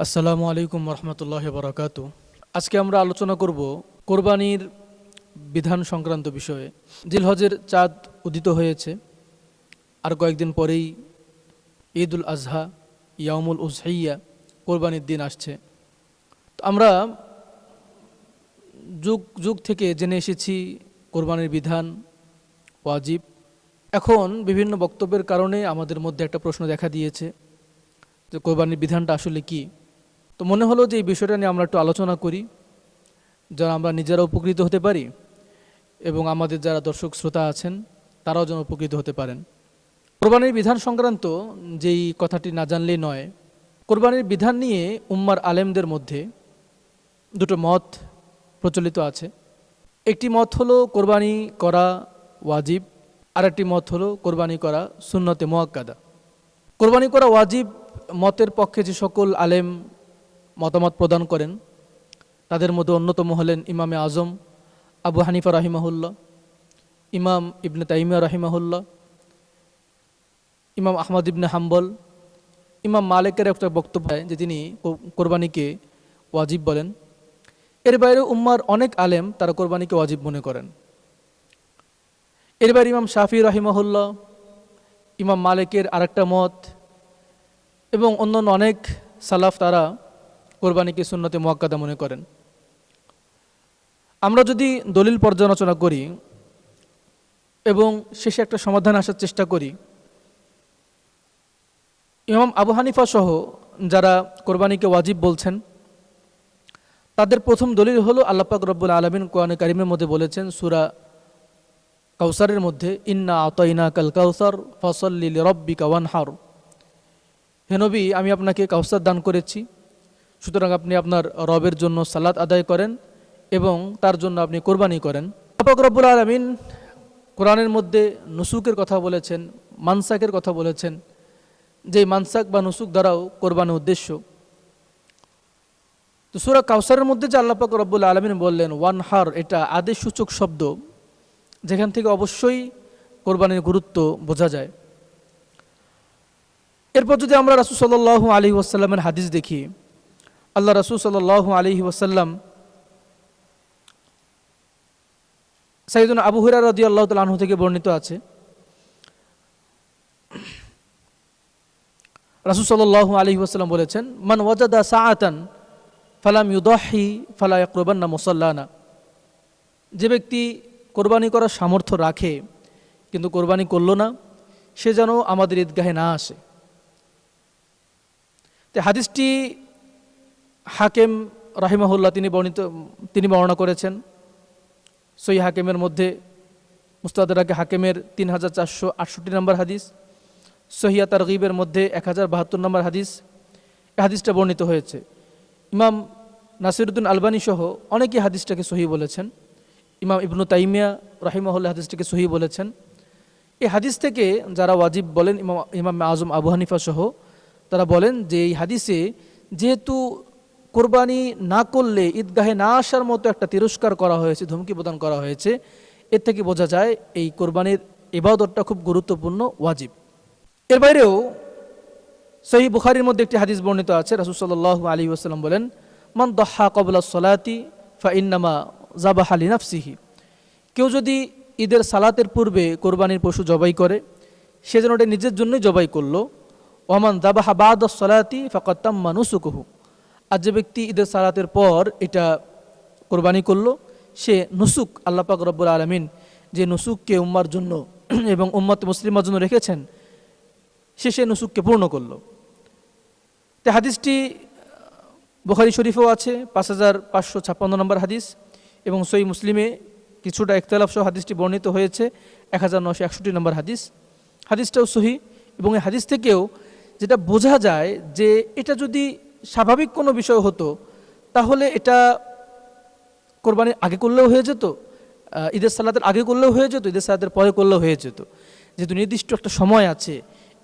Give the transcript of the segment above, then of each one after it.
আসসালামু আলাইকুম রহমতুল্লাহ বরাকাতু। আজকে আমরা আলোচনা করব কোরবানির বিধান সংক্রান্ত বিষয়ে। জিলহজের চাঁদ উদিত হয়েছে, আর কয়েকদিন পরেই ঈদ উল আজহা, ইয়াউমুল উজহিয়া, কোরবানির দিন আসছে। তো আমরা যুগ যুগ থেকে জেনে এসেছি কোরবানির বিধান ওয়াজিব। এখন বিভিন্ন বক্তব্যের কারণে আমাদের মধ্যে একটা প্রশ্ন দেখা দিয়েছে যে কোরবানির বিধানটা আসলে কি। তো মনে হলো যে এই বিষয়টা নিয়ে আমরা একটু আলোচনা করি, যেন আমরা নিজেরা উপকৃত হতে পারি এবং আমাদের যারা দর্শক শ্রোতা আছেন তারাও যেন উপকৃত হতে পারেন। কোরবানির বিধান সংক্রান্ত যেই কথাটি না জানলেই নয়। কোরবানির বিধান নিয়ে উম্মার আলেমদের মধ্যে দুটো মত প্রচলিত আছে। একটি মত হলো কোরবানি করা ওয়াজিব, আর একটি মত হলো কোরবানি করা সুন্নতে মুআক্কাদা। কোরবানি করা ওয়াজিব মতের পক্ষে যে সকল আলেম মতামত প্রদান করেন তাদের মধ্যে অন্যতম হলেন ইমামে আজম আবু হানিফা রাহিমাহুল্লাহ, ইমাম ইবনে তাইমিয়া রাহিমাহুল্লাহ, ইমাম আহমদ ইবনে হাম্বল। ইমাম মালিকের একটা বক্তব্য যে তিনি কোরবানিকে ওয়াজিব বলেন। এর বাইরে উম্মার অনেক আলেম তারা কোরবানিকে ওয়াজিব মনে করেন। এর বাইরে ইমাম শাফি রাহিমাহুল্লাহ, ইমাম মালিকের আরেকটা মত এবং অন্যান্য অনেক সালাফ তারা কোরবানিকে সুন্নতে মুআক্কাদা মনে করেন। আমরা যদি দলিল পর্যালোচনা করি এবং শেষে একটা সমাধান আসার চেষ্টা করি, ইমাম আবু হানিফা সহ যারা কোরবানিকে ওয়াজিব বলছেন তাদের প্রথম দলিল হলো আল্লাহ পাক রব্বুল আলামিন কোরআনে কারিমের মধ্যে বলেছেন সূরা কাউসারের মধ্যে, ইন্না আতাইনাকাল কাউসার ফাসাল্লি লিরাব্বিকা ওয়ানহার। হে নবী, আমি আপনাকে কাউসার দান করেছি, সুতরাং আপনি আপনার রবের জন্য সালাত আদায় করেন এবং তার জন্য আপনি কোরবানি করেন। আল্লাহ পাক রব্বুল আলামিন কোরআনের মধ্যে নুসুকের কথা বলেছেন, মানসাকের কথা বলেছেন, যে মানসাক বা নুসুক দ্বারাও কোরবানির উদ্দেশ্য। তো সূরা কাউসারের মধ্যে যে আল্লাহ পাক রব্বুল আলামিন বললেন ওয়ানহার, এটা আদেশসূচক শব্দ, যেখান থেকে অবশ্যই কোরবানির গুরুত্ব বোঝা যায়। এরপর যদি আমরা রাসূল সাল্লাল্লাহু আলাইহি ওয়াসাল্লামের হাদিস দেখি, আল্লাহ রাসূল সাল্লাল্লাহু আলাইহি ওয়াসাল্লাম সাইয়েদুনা আবু হুরায়রা রাদিয়াল্লাহু তাআলা আনহু থেকে বর্ণিত আছে, রাসূল সাল্লাল্লাহু আলাইহি ওয়াসাল্লাম বলেছেন, মান ওয়াজাদা সাআতান ফালাম ইউদাহি ফালা ইয়াকরুবান্না মুসাল্লানা। যে ব্যক্তি কোরবানি করার সামর্থ্য রাখে কিন্তু কোরবানি করলো না, সে যেন আমাদের ঈদগাহে না আসে। তো হাদিসটি হাকিম রাহিমাহুল্লাহ তিনি বর্ণনা করেছেন সহিহ হাকিমের মধ্যে, মুস্তাদরাকে হাকিমের 3468 নম্বর হাদিস, সহিহ তারগীবের মধ্যে 1072 নম্বর হাদিস। এই হাদিসটা বর্ণিত হয়েছে। ইমাম নাসিরউদ্দিন আলবানী সহ অনেকেই হাদিসটাকে সহিহ বলেছেন। ইমাম ইবনু তাইমিয়া রাহিমাহুল্লাহ হাদিসটাকে সহিহ বলেছেন। এই হাদিস থেকে যারা ওয়াজিব বলেন, ইমাম আজম আবু হানিফা সহ, তারা বলেন যে এই হাদিসে যেহেতু কোরবানি না করলে ঈদগাহে না আসার মতো একটা তিরস্কার করা হয়েছে, ধমকি প্রদান করা হয়েছে, এর থেকে বোঝা যায় এই কোরবানির ইবাদতটা খুব গুরুত্বপূর্ণ, ওয়াজিব। এর বাইরেও সহিহ বুখারীর মধ্যে একটি হাদিস বর্ণিত আছে, রাসূল সাল্লাল্লাহু আলাইহি ওয়াসাল্লাম বলেন, মান দাহা ক্বাবলা সলাতি ফা ইন্নামা যাবাহা লিনাফসিহি। কেউ যদি ঈদের সালাতের পূর্বে কোরবানির পশু জবাই করে, সে যেন ওটা নিজের জন্যই জবাই করলো। ওয়ামান যাবাহা বা'দা সলাতি ফাকাদ তাম্মা নুসুকুহু। আর যে ব্যক্তি ঈদের সালাতের পর এটা কোরবানি করলো, সে নুসুক, আল্লাহ পাক রব্বুল আলামিন যে নুসুককে উম্মার জন্য এবং উম্মত মুসলিমার জন্য রেখেছেন, সে নুসুককে পূর্ণ করলো। তো হাদিসটি বুখারী শরীফেও আছে 5556 নম্বর হাদিস, এবং সহিহ মুসলিমে কিছুটা ইখতিলাফ সহ হাদিসটি বর্ণিত হয়েছে 1961 নম্বর হাদিস। হাদিসটাও সহিহ, এবং এই হাদিস থেকেও যেটা বোঝা যায় যে এটা যদি স্বাভাবিক কোনো বিষয় হতো তাহলে এটা কোরবানির আগে করলেও হয়ে যেত, ঈদের সালাতের আগে করলেও হয়ে যেত, ঈদের সালাতের পরে করলেও হয়ে যেত। যেহেতু নির্দিষ্ট একটা সময় আছে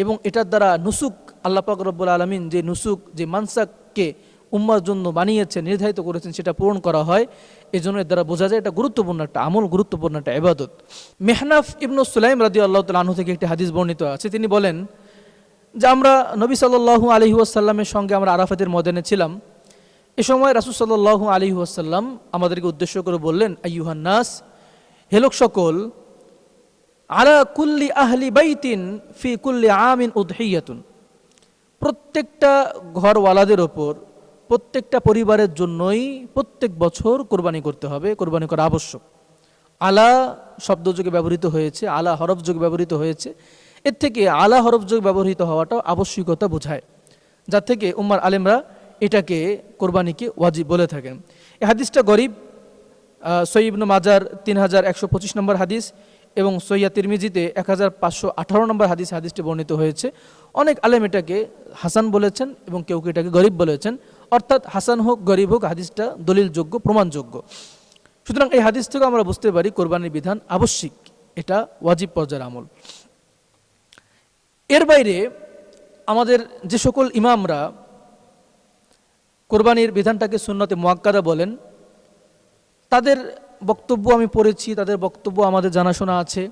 এবং এটার দ্বারা নুসুক, আল্লাহ পাক রব্বুল আলামিন যে নুসুক, যে মানসাককে উম্মার জন্য বানিয়েছেন, নির্ধারিত করেছেন, সেটা পূরণ করা হয়। এজন্য এর দ্বারা বোঝা যায় এটা গুরুত্বপূর্ণ একটা আমল, গুরুত্বপূর্ণ একটা ইবাদত। মেহনাফ ইবনু সুলাইম রাদিয়াল্লাহু তাআলা আনহু থেকে একটি হাদিস বর্ণিত আছে। তিনি বলেন, যে আমরা নবী সাল্লাল্লাহু আলাইহি ওয়াসাল্লামের সঙ্গে আমরা আরাফাতের ময়দানে ছিলাম। এ সময় রাসূল সাল্লাল্লাহু আলাইহি ওয়াসাল্লাম আমাদেরকে উদ্দেশ্য করে বললেন, আইয়ুহান নাস, হে লোক সকল, আলা কুল্লি আহলি বাইতিন ফি কুল্লি আমিন উদহিয়াতুন, প্রত্যেকটা ঘরওয়ালাদের ওপর, প্রত্যেকটা পরিবারের জন্যই প্রত্যেক বছর কোরবানি করতে হবে, কোরবানি করা আবশ্যক। আলা শব্দ যোগে ব্যবহৃত হয়েছে, আলা হরফ যোগে ব্যবহৃত হয়েছে। এর থেকে আলা হরফ যোগ ব্যবহৃত হওয়াটাও আবশ্যিকতা বোঝায়, যার থেকে উম্মার আলেমরা এটাকে কোরবানিকে ওয়াজিব বলে থাকেন। এই হাদিসটা গরিব, সহিহ ইবনে মাজার 3125 নম্বর হাদিস এবং সহিহ তিরমিজিতে 1518 নম্বর হাদিসটি বর্ণিত হয়েছে। অনেক আলেম এটাকে হাসান বলেছেন এবং কেউ কেউ এটাকে গরিব বলেছেন, অর্থাৎ হাসান হোক গরিব হোক হাদিসটা দলিলযোগ্য, প্রমাণযোগ্য। সুতরাং এই হাদিস থেকে আমরা বুঝতে পারি কোরবানির বিধান আবশ্যিক, এটা ওয়াজিব পর্যায়ের আমল। এর বাইরে আমাদের যে সকল ইমামরা কোরবানির বিধানটাকে সুন্নতে মুআক্কাদা বলেন, তাদের বক্তব্য আমি পড়েছি, তাদের বক্তব্য আমাদের জানাশোনা আছে।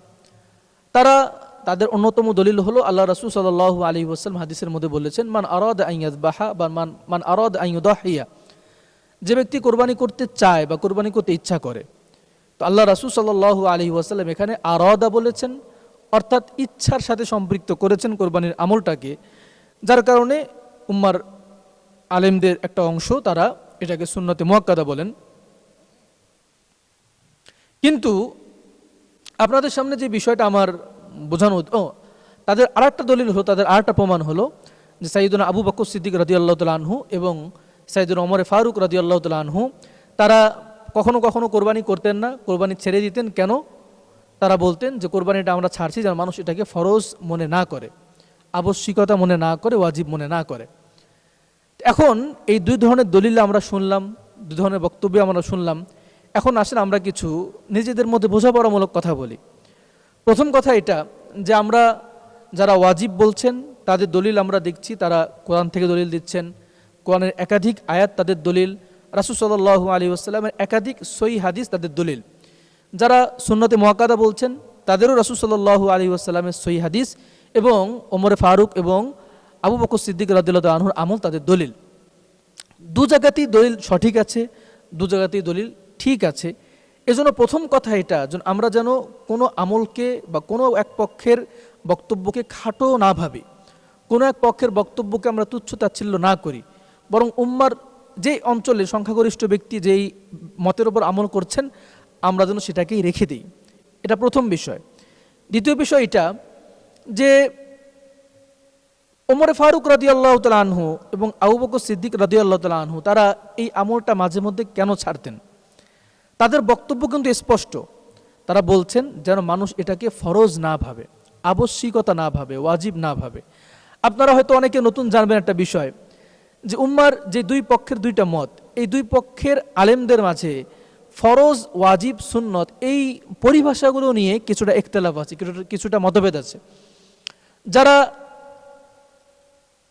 তাদের অন্যতম দলিল হলো আল্লাহ রাসূল সাল্লাল্লাহু আলাইহি ওয়াসাল্লাম হাদিসের মধ্যে বলেছেন, মান আরাদা আন ইয়াযবাহা বা মান আরাদা আন ইউদাহিয়া, যে ব্যক্তি কোরবানি করতে চায় বা কোরবানি করতে ইচ্ছা করে। তো আল্লাহ রাসূল সাল্লাল্লাহু আলাইহি ওয়াসাল্লাম এখানে আরাদা বলেছেন, অর্থাৎ ইচ্ছার সাথে সম্পৃক্ত করেছেন কোরবানির আমলটাকে, যার কারণে উম্মার আলেমদের একটা অংশ তারা এটাকে সুন্নতে মুআক্কাদা বলেন। কিন্তু আপনাদের সামনে যে বিষয়টা আমার বোঝানো, তাদের আরেকটা দলিল হলো, তাদের আরেকটা প্রমাণ হলো যে সাইয়্যিদুনা আবু বকর সিদ্দিক রাদিয়াল্লাহু তাআলা আনহু এবং সাইয়্যিদুনা ওমর ফারুক রাদিয়াল্লাহু তাআলা আনহু তারা কখনো কখনো কোরবানি করতেন না, কোরবানি ছেড়ে দিতেন। কেন? তারা বলতেন যে কোরবানিটা আমরা ছাড়ছি যেন মানুষ এটাকে ফরজ মনে না করে, আবশ্যিকতা মনে না করে, ওয়াজিব মনে না করে। এখন এই দুই ধরনের দলিল আমরা শুনলাম, দুই ধরনের বক্তব্য আমরা শুনলাম। এখন আসেন আমরা কিছু নিজেদের মধ্যে বোঝাপড়ামূলক কথা বলি। প্রথম কথা এটা যে আমরা যারা ওয়াজিব বলছেন তাদের দলিল আমরা দেখছি, তারা কোরআন থেকে দলিল দিচ্ছেন, কোরআনের একাধিক আয়াত তাদের দলিল, রাসূল সাল্লাল্লাহু আলাইহি ওয়াসাল্লামের একাধিক সহিহ হাদিস তাদের দলিল। যারা সুন্নতে মুআক্কাদা বলছেন তাদেরও রাসূল সাল্লাল্লাহু আলাইহি ওয়াসাল্লামের সহিহ হাদিস এবং ওমর ফারুক এবং আবু বকর সিদ্দিক রাদিয়াল্লাহু আনহুর আমল তাদের দলিল। দু জায়গাতেই দলিল সঠিক আছে, দু জায়গাতেই দলিল ঠিক আছে। এজন্য প্রথম কথা এটা, আমরা যেন কোনো আমলকে বা কোনো এক পক্ষের বক্তব্যকে খাটো না ভাবি, কোনো এক পক্ষের বক্তব্যকে আমরা তুচ্ছ তাচ্ছিল্য না করি, বরং উম্মার যেই অঞ্চলে সংখ্যাগরিষ্ঠ ব্যক্তি যেই মতের ওপর আমল করছেন আমরা যেন সেটাকেই রেখে দিই। এটা প্রথম বিষয়। দ্বিতীয় বিষয় এটা যে ওমর ফারুক রাদিয়াল্লাহু তাআলা আনহু এবং আবু বকর সিদ্দিক রাদিয়াল্লাহু তাআলা আনহু তারা এই আমলটা মাঝে মধ্যে কেন ছাড়তেন? তাদের বক্তব্য কিন্তু স্পষ্ট। তারা বলছেন যেন মানুষ এটাকে ফরজ না ভাবে, আবশ্যিকতা না ভাবে, ওয়াজিব না ভাবে। আপনারা হয়তো অনেকে নতুন জানবেন একটা বিষয়, যে উম্মার যে দুই পক্ষের দুইটা মত, এই দুই পক্ষের আলেমদের মাঝে ফরজ, ওয়াজিব, সুন্নত এই পরিভাষাগুলো নিয়ে কিছুটা ইখতিলাফ আছে, কিছুটা মতভেদ আছে। যারা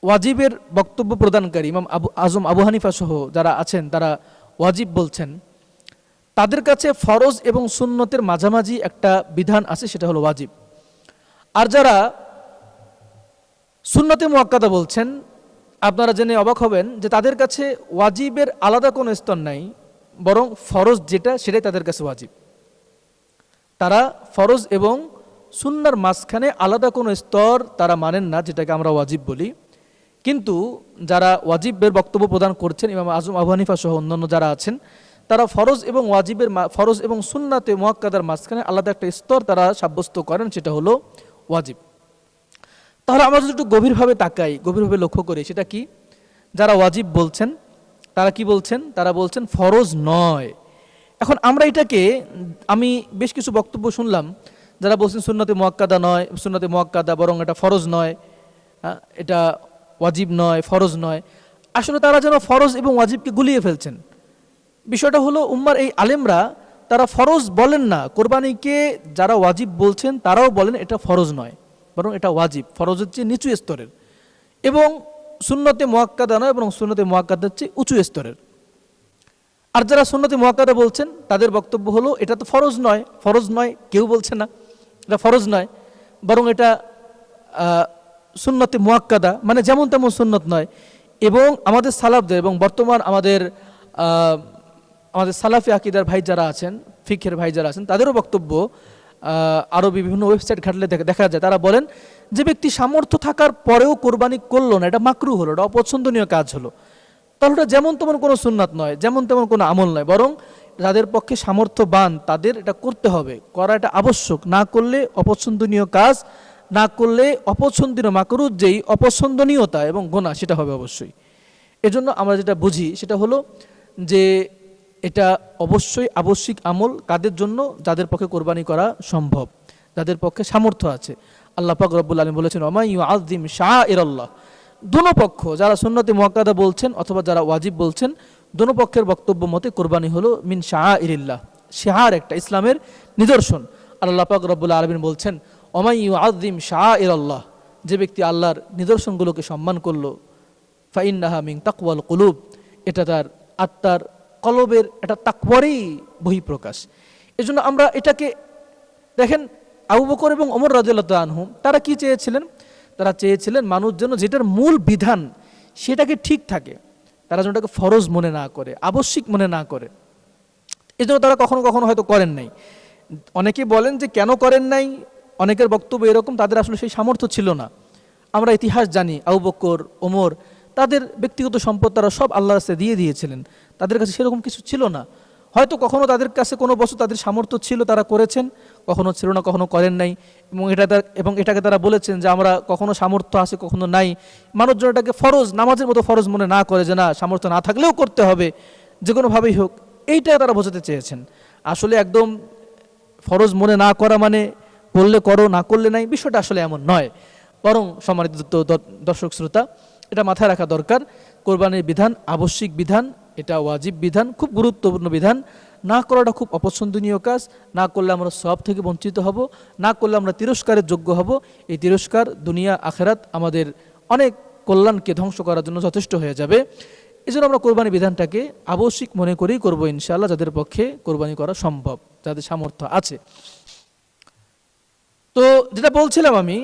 ওয়াজিবের বক্তব্য প্রদানকারী ইমাম আজম আবু হানিফা সহ যারা আছেন, তারা ওয়াজিব বলছেন, তাদের কাছে ফরজ এবং সুন্নতের মাঝামাঝি একটা বিধান আছে, সেটা হলো ওয়াজিব। আর যারা সুন্নতে মুআক্কাদা বলছেন, আপনারা জেনে অবাক হবেন যে তাদের কাছে ওয়াজিবের আলাদা কোনো স্তর নাই, বরং ফরজ যেটা সেটাই তাদের কাছে ওয়াজিব। তারা ফরজ এবং সুন্নার মাঝখানে আলাদা কোনো স্তর তারা মানেন না, যেটাকে আমরা ওয়াজিব বলি। কিন্তু যারা ওয়াজিবের বক্তব্য প্রদান করছেন, ইমাম আজম আবু হানিফা সহ অন্যান্য যারা আছেন, তারা ফরজ এবং ওয়াজিবের, ফরজ এবং সুন্নাতে মুআক্কাদার মাঝখানে আলাদা একটা স্তর তারা সাব্যস্ত করেন, সেটা হলো ওয়াজিব। তাহলে আমরা যদি একটু গভীরভাবে তাকাই, গভীরভাবে লক্ষ্য করি, সেটা কি? যারা ওয়াজিব বলছেন তারা কি বলছেন? তারা বলছেন ফরজ নয়। এখন আমরা এটাকে, আমি বেশ কিছু বক্তব্য শুনলাম যারা বলছেন সুন্নতে মুআক্কাদা নয়, সুন্নতে মুআক্কাদা বরং এটা ফরজ নয়, এটা ওয়াজিব নয়, ফরজ নয়। আসলে তারা যেন ফরজ এবং ওয়াজিবকে গুলিয়ে ফেলছেন। বিষয়টা হলো উম্মার এই আলেমরা তারা ফরজ বলেন না, কোরবানিকে যারা ওয়াজিব বলছেন তারাও বলেন এটা ফরজ নয়, বরং এটা ওয়াজিব, ফরজের চেয়ে নিচু স্তরের, এবং সুন্নতে মুআক্কাদা নয় বরং সুন্নতে মুআক্কাদার চেয়ে উঁচু স্তরের। আর যারা সুন্নতে মুআক্কাদা বলছেন তাদের বক্তব্য হলো এটা তো ফরজ নয়, ফরজ নয় কেউ বলছে না এটা ফরজ নয়, বরং এটা সুন্নতে মুয়াক্কাদা মানে যেমন তেমন সুন্নত নয়, এবং আমাদের সালাফদের এবং বর্তমান আমাদের সালাফি আকিদার ভাই যারা আছেন, ফিকহের ভাই যারা আছেন, তাদেরও বক্তব্য আরও বিভিন্ন ওয়েবসাইট ঘাটলে দেখা যায়, তারা বলেন যে ব্যক্তি সামর্থ্য থাকার পরেও কোরবানি করলো না, এটা মাকরু হলো, এটা অপছন্দনীয় কাজ হলো। তাহলে ওটা যেমন তেমন কোনো সুন্নাত নয়, যেমন তেমন কোনো আমল নয়, বরং যাদের পক্ষে সামর্থ্যবান তাদের এটা করতে হবে, করা এটা আবশ্যক। না করলে অপছন্দনীয় কাজ, না করলে অপছন্দনীয় মাকরু যেই অপছন্দনীয়তা এবং গুনাহ সেটা হবে অবশ্যই। এজন্য আমরা যেটা বুঝি সেটা হলো যে এটা অবশ্যই আবশ্যিক আমল কাদের জন্য? যাদের পক্ষে কোরবানি করা সম্ভব, যাদের পক্ষে সামর্থ্য আছে। আল্লাহ পাক রব্বুল আলামিন বলেছেন ওয়া মান ইউআযযিম শাআইরাল্লাহ, দোনো পক্ষ যারা সুন্নতে মুআক্কাদা বলছেন অথবা যারা ওয়াজিব বলছেন, দোনো পক্ষের বক্তব্য মতে কোরবানি হলো মিন শাআইরিল্লাহ, শিআর একটা ইসলামের নিদর্শন। আল্লাহ পাক রব্বুল আলামিন বলছেন ওয়া মান ইউআযযিম শাআইরাল্লাহ, যে ব্যক্তি আল্লাহর নিদর্শনগুলোকে সম্মান করলো, ফাইন্নাহা মিন তাকওয়াল কুলুব, এটা তার আত্মার কলবের এটা তাকওয়ারই বহিঃপ্রকাশ। এজন্য আমরা এটাকে দেখেন, আবু বকর এবং ওমর রাদিয়াল্লাহু আনহুম তারা কি চেয়েছিলেন? তারা চেয়েছিলেন মানুষ যেন যেটার মূল বিধান সেটাকে ঠিক থাকে, তারা যেন ওটাকে ফরজ মনে না করে, আবশ্যিক মনে না করে। এই জন্য তারা কখনো কখনো হয়তো করেন নাই। অনেকে বলেন যে কেন করেন নাই, অনেকের বক্তব্য এরকম তাদের আসলে সেই সামর্থ্য ছিল না। আমরা ইতিহাস জানি, আবু বকর ওমর তাদের ব্যক্তিগত সম্পদ তারা সব আল্লাহর রাস্তায় দিয়ে দিয়েছিলেন, তাদের কাছে সেরকম কিছু ছিল না। হয়তো কখনো তাদের কাছে কোনো বস্তু তাদের সামর্থ্য ছিল, তারা করেছেন, কখনো ছিল না, কখনো করেন নাই। এবং এটাকে তারা বলেছেন যে আমরা কখনো সামর্থ্য আছে কখনো নাই, মানুষজন এটাকে ফরজ, নামাজের মতো ফরজ মনে না করে যে না সামর্থ্য না থাকলেও করতে হবে, যে কোনোভাবেই হোক, এইটা তারা বোঝাতে চেয়েছেন। আসলে একদম ফরজ মনে না করা মানে করলে করো না করলে নাই, বিষয়টা আসলে এমন নয়। বরং সম্মানিত দর্শক শ্রোতা, এটা মাথায় রাখা দরকার, কোরবানির বিধান আবশ্যিক বিধান, এটা ওয়াজিব বিধান, খুব গুরুত্বপূর্ণ বিধান। না করাটা খুব অপছন্দনীয় কাজ, না করলে আমরা সওয়াব থেকে বঞ্চিত হব, না করলে আমরা তিরস্কারের যোগ্য হব। এই তিরস্কার দুনিয়া আখেরাত আমাদের অনেক কল্যাণকে ধ্বংস করার জন্য যথেষ্ট হয়ে যাবে। এই জন্য আমরা কোরবানি বিধানটাকে আবশ্যিক মনে করেই করবো ইনশাআল্লাহ, যাদের পক্ষে কোরবানি করা সম্ভব, যাদের সামর্থ্য আছে। তো যেটা বলছিলাম আমি,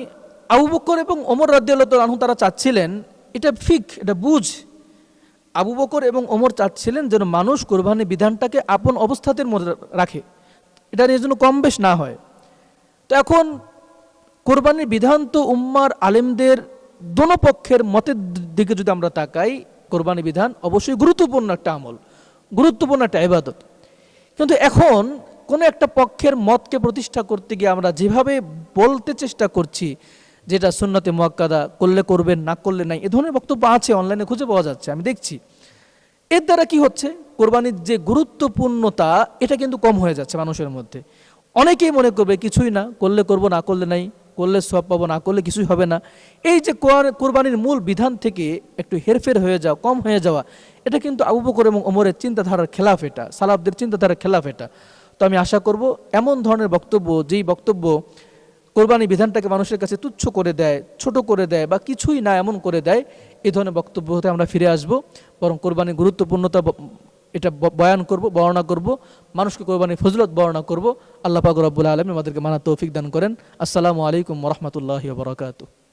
আবু বকর এবং ওমর রাদিয়াল্লাহু আনহু তারা চাচ্ছিলেন, এটা ফিক, এটা বুঝ, আবু বকর এবং ওমর চাচ্ছিলেন যেন মানুষ কোরবানি বিধানটাকে আপন অবস্থাতের মধ্যে রাখে, এটা নিয়ে যেন কম বেশ না হয়। তো এখন কোরবানির বিধান তো উম্মার আলেমদের দোনো পক্ষের মতের দিকে যদি আমরা তাকাই, কোরবানি বিধান অবশ্যই গুরুত্বপূর্ণ একটা আমল, গুরুত্বপূর্ণ একটা ইবাদত। কিন্তু এখন কোনো একটা পক্ষের মতকে প্রতিষ্ঠা করতে গিয়ে আমরা যেভাবে বলতে চেষ্টা করছি যেটা সুন্নতে মুআক্কাদা, করলে করবেন না করলে নাই, এ ধরনের বক্তব্য আছে, অনলাইনে খুঁজে পাওয়া যাচ্ছে, আমি দেখছি। এর দ্বারা কি হচ্ছে, কোরবানির যে গুরুত্বপূর্ণতা এটা কিন্তু কম হয়ে যাচ্ছে মানুষের মধ্যে। অনেকেই মনে করবে কিছুই না, করলে করব না করলে নাই, করলে সওয়াব পাবো না করলে কিছুই হবে না। এই যে কোরবানির মূল বিধান থেকে একটু হেরফের হয়ে যাওয়া, কম হয়ে যাওয়া, এটা কিন্তু আবু বকর এবং ওমরের চিন্তাধারার খেলাফ, এটা সালাফদের চিন্তাধারার খেলাফ এটা। তো আমি আশা করব এমন ধরনের বক্তব্য, যেই বক্তব্য কোরবানি বিধানটাকে মানুষের কাছে তুচ্ছ করে দেয়, ছোট করে দেয় বা কিছুই না এমন করে দেয়, এই ধরনের বক্তব্য হতে আমরা ফিরে আসব। বরং কোরবানির গুরুত্বপূর্ণতা এটা বয়ান করব, বর্ণনা করব, মানুষকে কোরবানির ফজিলত বর্ণনা করব। আল্লাহ পাক রব্বুল আলামিন আমাদেরকে মানার তৌফিক দান করেন। আসসালামু আলাইকুম ওয়া রাহমাতুল্লাহি ওয়া বারাকাতুহু।